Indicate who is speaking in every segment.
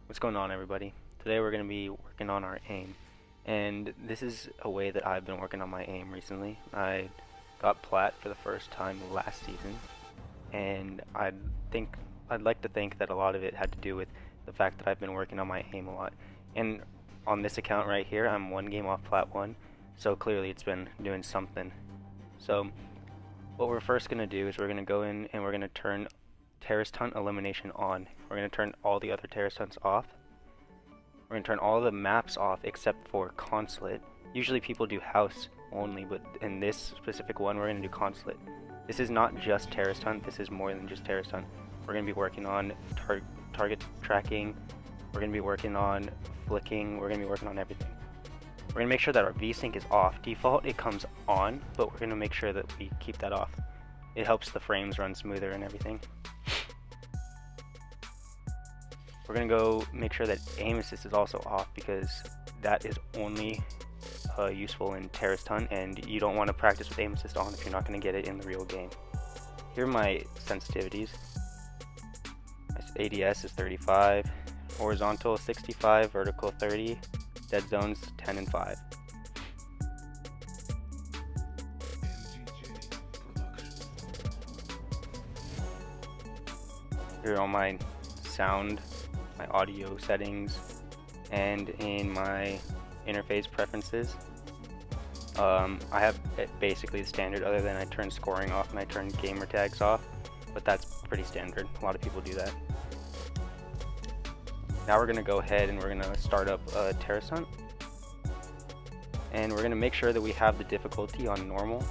Speaker 1: What's going on, everybody? Today we're going to be working on our aim, and this is a way that I've been working on my aim recently. I got plat for the first time last season, and I'd like to think that a lot of it had to do with the fact that I've been working on my aim a lot. And on this account right here, I'm one game off plat 1, so clearly it's been doing something. So what we're first going to do is we're going to go in and we're going to turn terrorist hunt elimination on. We're going to turn all the other terrorist hunts off. We're going to turn all the maps off except for consulate. Usually people do house only, but in this specific one we're going to do consulate. This is not just terrorist hunt, this is more than just terrorist hunt. We're going to be working on target tracking, we're going to be working on flicking, we're going to be working on everything. We're going to make sure that our VSync is off. Default it comes on, but we're going to make sure that we keep that off. It helps the frames run smoother and everything. We're going to go make sure that aim assist is also off, because that is only useful in terrorist hunt, and you don't want to practice with aim assist on if you're not going to get it in the real game. Here are my sensitivities. My ADS is 35, horizontal 65, vertical 30, dead zones 10 and 5. Here are all my sound, my audio settings, and in my interface preferences. I have basically the standard, other than I turn scoring off and I turn gamer tags off, but that's pretty standard. A lot of people do that. Now we're going to go ahead and we're going to start up a terrorist hunt, and we're going to make sure that we have the difficulty on normal.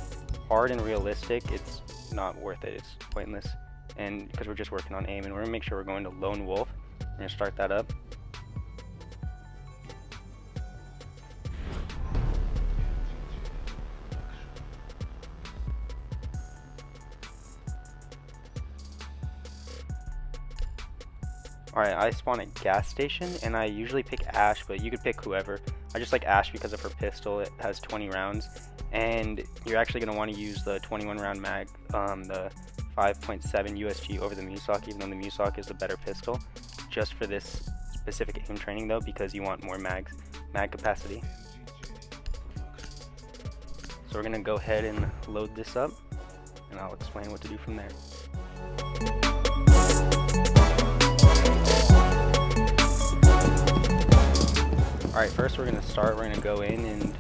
Speaker 1: Hard and realistic, it's not worth it, it's pointless, and because we're just working on aim. And we're going to make sure we're going to lone wolf. We're going to start that up. Alright, I spawn at gas station, and I usually pick Ash, but you could pick whoever. I just like Ash because of her pistol. It has 20 rounds, and you're actually going to want to use the 21 round mag, the 5.7 USG over the Musok, even though the Musok is the better pistol, just for this specific aim training though, because you want more mag capacity. So we're going to go ahead and load this up, and I'll explain what to do from there. Alright, first we're going to go in and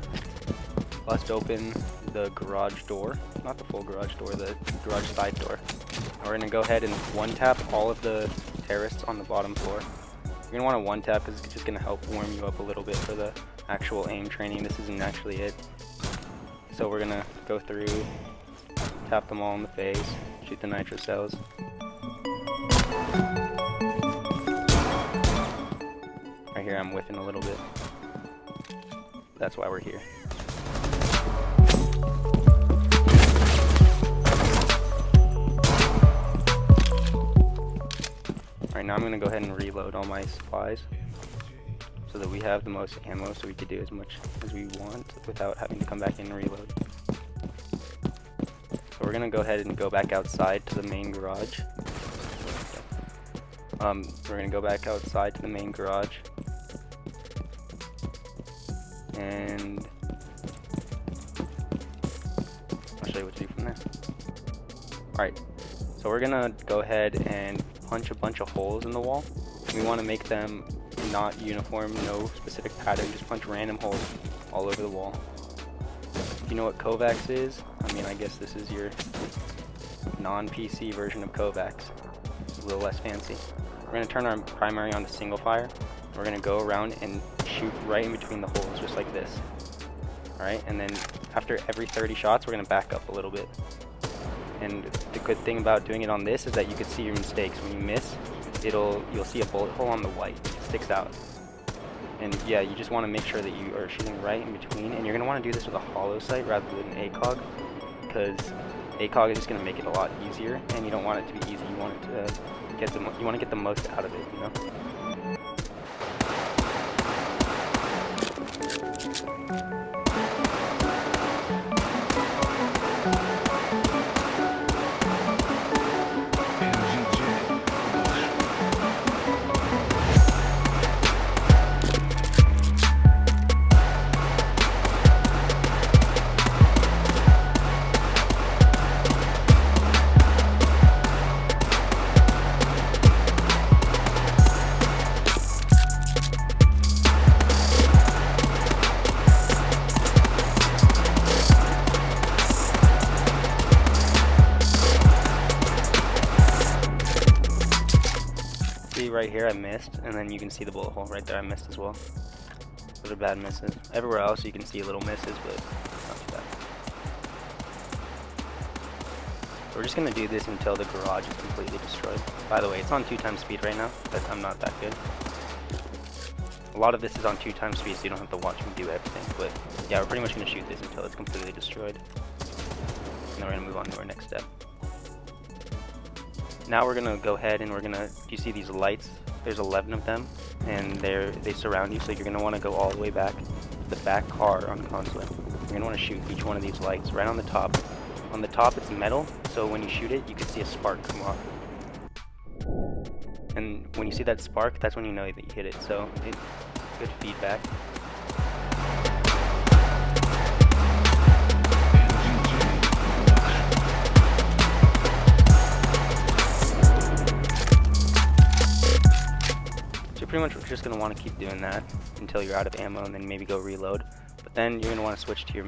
Speaker 1: bust open the garage door, not the full garage door, the garage side door. And we're going to go ahead and one tap all of the terrorists on the bottom floor. You're going to want to one tap because it's just going to help warm you up a little bit for the actual aim training. This isn't actually it. So we're going to go through, tap them all in the face, shoot the nitro cells. Right here I'm whiffing a little bit. That's why we're here. Alright, now I'm going to go ahead and reload all my supplies so that we have the most ammo, so we can do as much as we want without having to come back in and reload. So we're going to go ahead and go back outside to the main garage. We're going to go back outside to the main garage, and I'll show you what to do from there. Alright, so we're gonna go ahead and punch a bunch of holes in the wall. We want to make them not uniform, no specific pattern, just punch random holes all over the wall. If you know what Kovaaks is, I mean, I guess this is your non-PC version of Kovaaks. It's a little less fancy. We're going to turn our primary on to single fire. We're going to go around and shoot right in between the holes, just like this. Alright, and then after every 30 shots, we're going to back up a little bit. And the good thing about doing it on this is that you can see your mistakes. When you miss, you'll see a bullet hole on the white. It sticks out. And yeah, you just want to make sure that you are shooting right in between. And you're going to want to do this with a hollow sight rather than ACOG, because ACOG is just going to make it a lot easier, and you don't want it to be easy. You want it to you want to get the most out of it, you know? right here I missed, and then you can see the bullet hole right there I missed as well. Those are bad misses. Everywhere else you can see little misses, but not too bad. So we're just going to do this until the garage is completely destroyed. By the way, it's on 2x speed right now, but I'm not that good. A lot of this is on 2x speed, so you don't have to watch me do everything, but yeah, we're pretty much going to shoot this until it's completely destroyed. And then we're going to move on to our next step. Now we're going to go ahead and we're going to, you see these lights? There's 11 of them, and they surround you, so you're going to want to go all the way back to the back car on console. You're going to want to shoot each one of these lights right on the top. On the top it's metal, so when you shoot it, you can see a spark come off. And when you see that spark, that's when you know that you hit it, so it's good feedback. So you're pretty much just going to want to keep doing that until you're out of ammo, and then maybe go reload. But then you're going to want to switch to your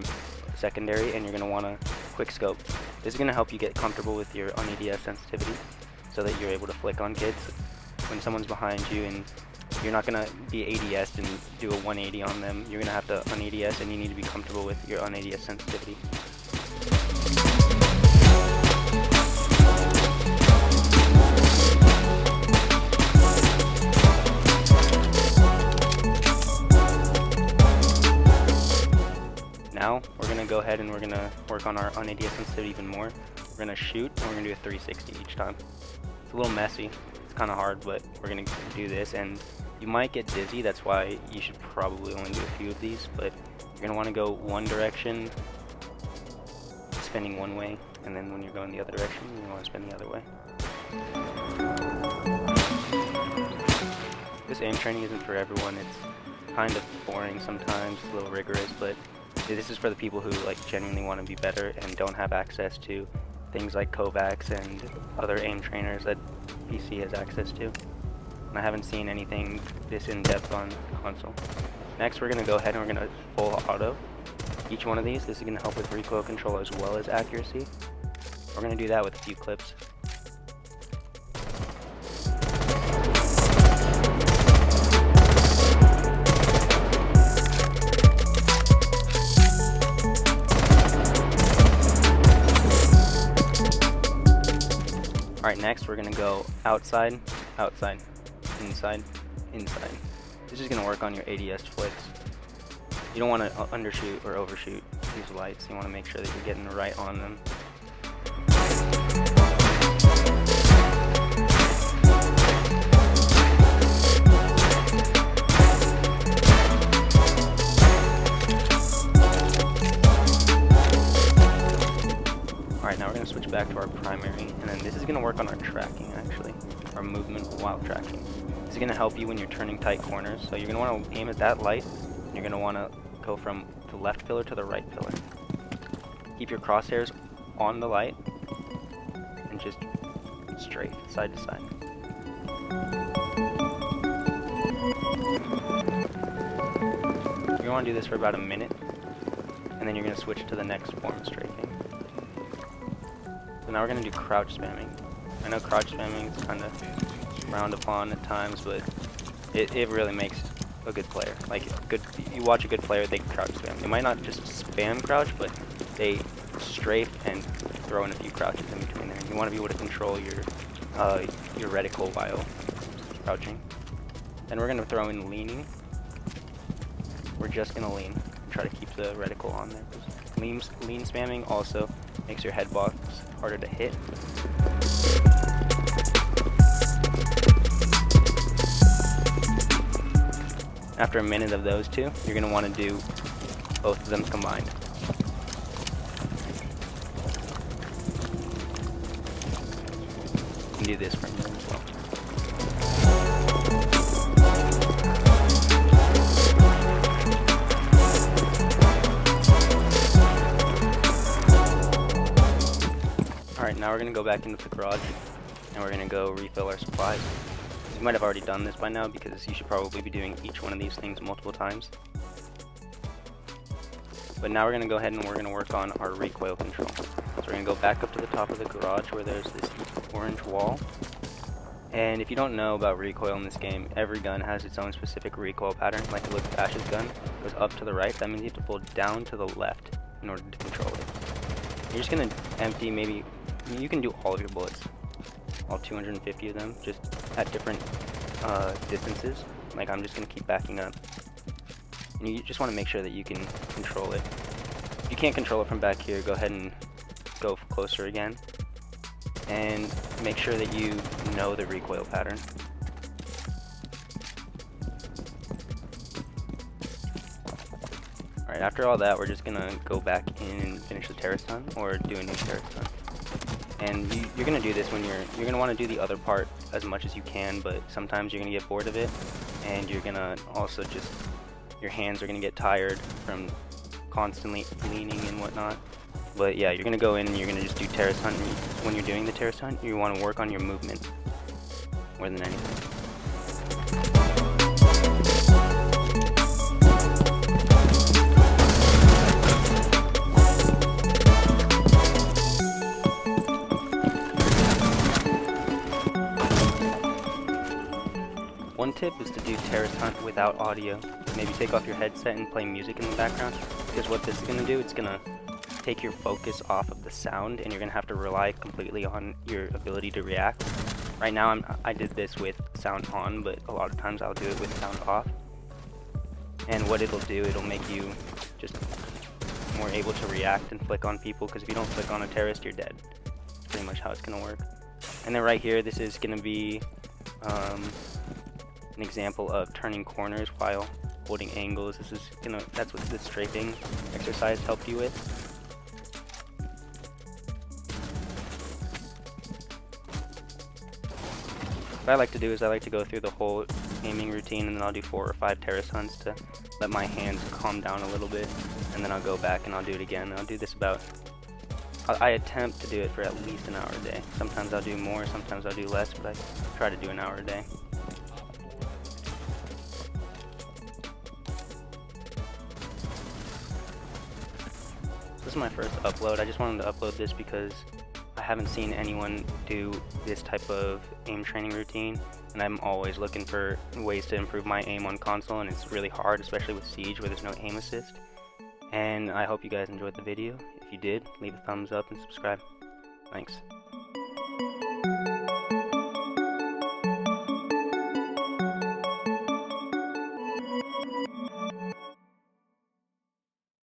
Speaker 1: secondary, and you're going to want to quick scope. This is going to help you get comfortable with your on-ADS sensitivity, so that you're able to flick on kids when someone's behind you, and you're not going to be ADS and do a 180 on them. You're going to have to un-ADS, and you need to be comfortable with your on-ADS sensitivity. Now we're going to go ahead and we're going to work on our on-ADS sensitivity even more. We're going to shoot, and we're going to do a 360 each time. It's a little messy, it's kind of hard, but we're going to do this, and you might get dizzy. That's why you should probably only do a few of these, but you're going to want to go one direction, spinning one way, and then when you're going the other direction, you want to spin the other way. This aim training isn't for everyone. It's kind of boring sometimes, a little rigorous, but this is for the people who like genuinely want to be better and don't have access to things like Kovaaks and other aim trainers that PC has access to. And I haven't seen anything this in-depth on console. Next, we're going to go ahead and we're going to full auto each one of these. This is going to help with recoil control as well as accuracy. We're going to do that with a few clips. Alright, next we're going to go outside, outside, inside, inside. This is going to work on your ADS flicks. You don't want to undershoot or overshoot these lights. You want to make sure that you're getting right on them. Alright, now we're going to switch back to our primary, and then this is going to work on our tracking actually, our movement while tracking. This is going to help you when you're turning tight corners, so you're going to want to aim at that light, and you're going to want to go from the left pillar to the right pillar. Keep your crosshairs on the light, and just straight, side to side. You're going to want to do this for about a minute, and then you're going to switch to the next form strafing. So now we're going to do crouch spamming. I know crouch spamming is kind of frowned upon at times, but it really makes a good player. Like, you watch a good player, they crouch spam. They might not just spam crouch, but they strafe and throw in a few crouches in between there. You want to be able to control your reticle while crouching. Then we're going to throw in leaning. We're just going to lean and try to keep the reticle on there. Lean spamming also makes your head box harder to hit. After a minute of those two, you're going to want to do both of them combined. You can do this for a minute as well. Alright, now we're going to go back into the garage, and we're going to go refill our supplies. You might have already done this by now because you should probably be doing each one of these things multiple times. But now we're going to go ahead and we're going to work on our recoil control. So we're going to go back up to the top of the garage where there's this orange wall. And if you don't know about recoil in this game, every gun has its own specific recoil pattern. Like look, Ash's gun goes up to the right, that means you have to pull down to the left in order to control it. You're just gonna empty maybe, you can do all of your bullets, all 250 of them, just at different distances. Like I'm just gonna keep backing up. And you just want to make sure that you can control it. If you can't control it from back here, go ahead and go closer again. And make sure that you know the recoil pattern. Alright, after all that, we're just gonna go back in and finish the terrorist hunt, or do a new terrorist hunt. And you're gonna do this when you're gonna want to do the other part as much as you can, but sometimes you're gonna get bored of it, and you're gonna also just, your hands are gonna get tired from constantly leaning and whatnot. But yeah, you're gonna go in and you're gonna just do terrorist hunt. And when you're doing the terrorist hunt, you want to work on your movement more than anything. One tip is to do terrorist hunt without audio. Maybe take off your headset and play music in the background, because what this is gonna do, it's gonna take your focus off of the sound, and you're gonna have to rely completely on your ability to react. Right now I did this with sound on, but a lot of times I'll do it with sound off. And what it'll do, it'll make you just more able to react and flick on people, because if you don't flick on a terrorist, you're dead. That's pretty much how it's gonna work. And then right here, this is gonna be an example of turning corners while holding angles. That's what this strafing exercise helped you with. What I like to do is I like to go through the whole aiming routine, and then I'll do 4 or 5 terrorist hunts to let my hands calm down a little bit, and then I'll go back and I'll do it again. I'll do this about, I attempt to do it for at least an hour a day. Sometimes I'll do more, sometimes I'll do less, but I try to do an hour a day. This is my first upload. I just wanted to upload this because I haven't seen anyone do this type of aim training routine, and I'm always looking for ways to improve my aim on console, and it's really hard, especially with Siege where there's no aim assist. And I hope you guys enjoyed the video. If you did, leave a thumbs up and subscribe. Thanks.